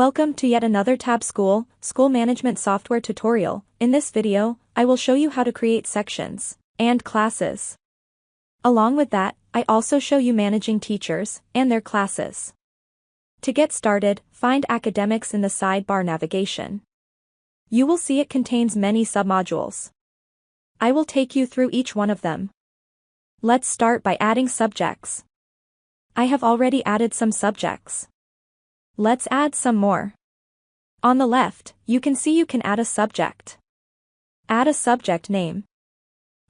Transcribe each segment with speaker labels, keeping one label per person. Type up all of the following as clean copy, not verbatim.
Speaker 1: Welcome to yet another TabSchool School Management Software tutorial. In this video, I will show you how to create sections and classes. Along with that, I also show you managing teachers and their classes. To get started, find Academics in the sidebar navigation. You will see it contains many submodules. I will take you through each one of them. Let's start by adding subjects. I have already added some subjects. Let's add some more. On the left, you can see you can add a subject. Add a subject name.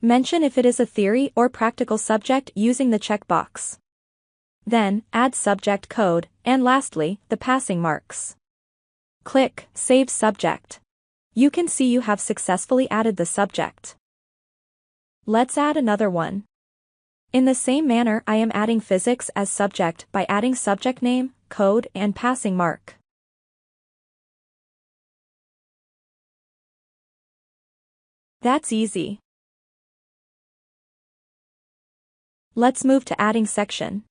Speaker 1: Mention if it is a theory or practical subject using the checkbox. Then, add subject code, and lastly, the passing marks. Click Save Subject. You can see you have successfully added the subject. Let's add another one. In the same manner, I am adding physics as subject by adding subject name, code, and passing mark. That's easy. Let's move to adding section.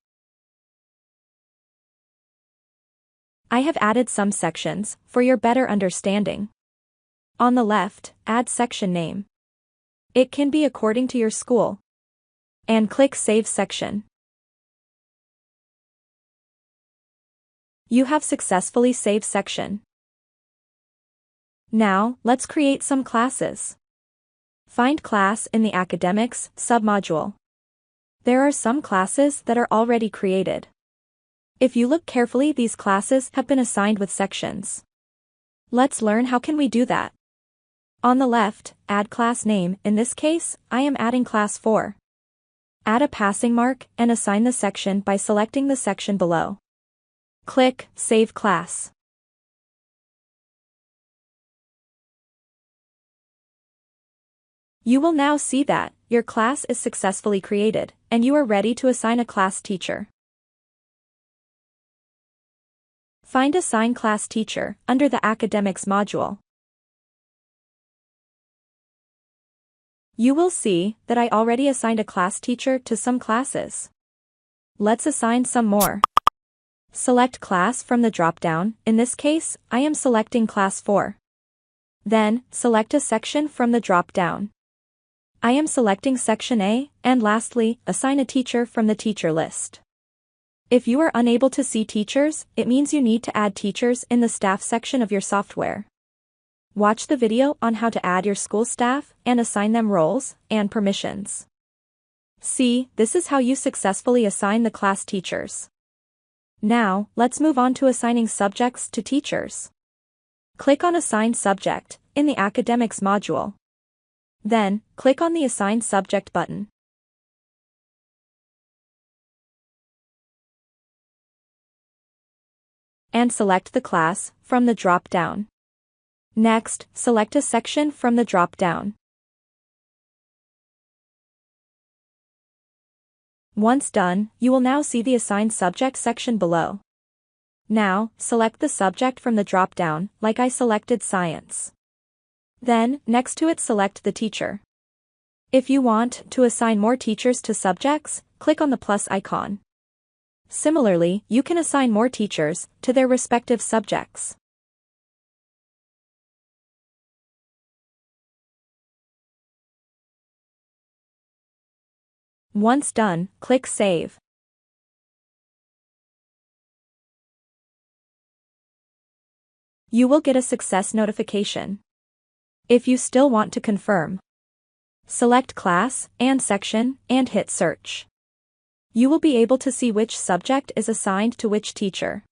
Speaker 1: I have added some sections for your better understanding. On the left, add section name. It can be according to your school. And click Save Section. You have successfully saved section. Now, let's create some classes. Find class in the Academics submodule. There are some classes that are already created. If you look carefully, these classes have been assigned with sections. Let's learn how can we do that. On the left, add class name. In this case, I am adding class 4. Add a passing mark and assign the section by selecting the section below. Click Save Class. You will now see that your class is successfully created, and you are ready to assign a class teacher. Find Assign Class Teacher under the Academics module. You will see that I already assigned a class teacher to some classes. Let's assign some more. Select class from the drop-down. In this case, I am selecting class 4. Then, select a section from the drop-down. I am selecting section A, and lastly, assign a teacher from the teacher list. If you are unable to see teachers, it means you need to add teachers in the staff section of your software. Watch the video on how to add your school staff and assign them roles and permissions. See, this is how you successfully assign the class teachers. Now, let's move on to assigning subjects to teachers. Click on Assign Subject in the Academics module. Then, click on the Assign Subject button. And select the class from the drop-down. Next, select a section from the drop-down. Once done, you will now see the Assigned Subject section below. Now, select the subject from the drop-down, like I selected Science. Then, next to it select the teacher. If you want to assign more teachers to subjects, click on the plus icon. Similarly, you can assign more teachers to their respective subjects. Once done, click Save. You will get a success notification. If you still want to confirm, select Class and Section and hit Search. You will be able to see which subject is assigned to which teacher.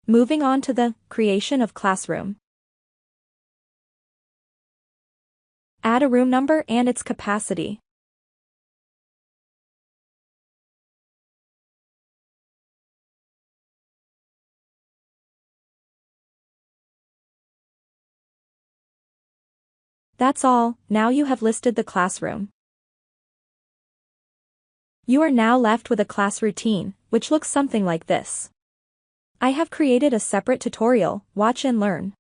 Speaker 1: Moving on to the creation of classroom. Add a room number and its capacity. That's all. Now you have listed the classroom. You are now left with a class routine, which looks something like this. I have created a separate tutorial, watch and learn.